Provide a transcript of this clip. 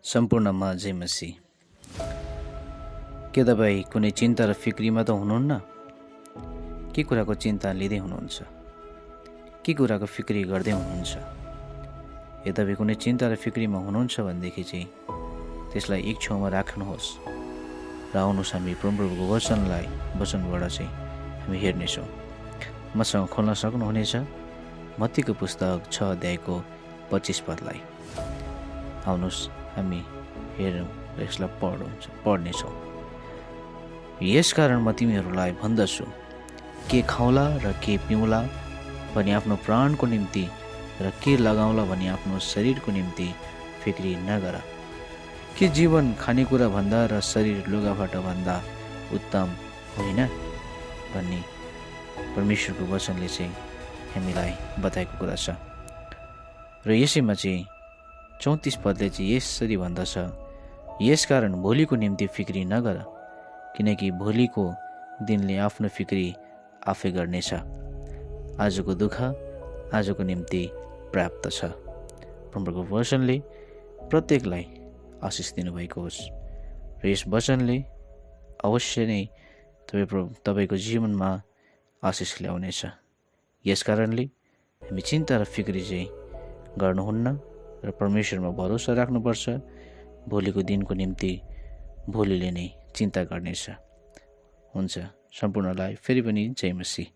सम्पूर्णमा जय मसीह। के तपाईँ कुनै चिन्ता र फिक्रीमा त हुनुहुन्न? के कुराको चिन्ता लिँदै हुनुहुन्छ? के कुराको फिक्री गर्दै हुनुहुन्छ? यद्यपि कुनै चिन्ता र फिक्रीमा हुनुहुन्छ भनेदेखि चाहिँ त्यसलाई एक छेउमा राख्नुहोस् र आउनुहोस् हामी प्रभुको वचनबाट चाहिँ हामी हेर्नेछौँ। मसँग खोल्न सक्नुहुनेछ मत्तीको पुस्तक 6 अध्यायको 25 पदलाई। आउनुहोस् हामी हेरौँ र यसलाई पढ्नेछौँ। यसकारण म तिमीहरूलाई भन्दछु, के खाउँला र के पिउँला भनी आफ्नो प्राणको निम्ति र के लगाउँला भनी आफ्नो शरीरको निम्ति फिक्री नगर। के जीवन खानेकुरा भन्दा र शरीर लुगाफाटा भन्दा उत्तम होइन भन्ने परमेश्वरको वचनले चाहिँ हामीलाई बताएको कुरा छ। र यसैमा चाहिँ 34 पदले चाहिँ यसरी भन्दछ, यसकारण भोलिको निम्ति फिक्री नगर, किनकि भोलिको दिनले आफ्नो फिक्री आफै गर्नेछ। आजको दुःख आजको निम्ति पर्याप्त छ। प्रभुको वचनले प्रत्येकलाई आशिष दिनुभएको होस् र यस वचनले अवश्य नै तपाईँको जीवनमा आशिष ल्याउनेछ। यस कारणले हामी चिन्ता र फिक्री चाहिँ गर्नुहुन्न र परमेश्वरमा भरोसा राख्नुपर्छ। भोलिको दिनको निम्ति भोलिले नै चिन्ता गर्नेछ। हुन्छ, सम्पूर्णलाई फेरि पनि जय मसीह।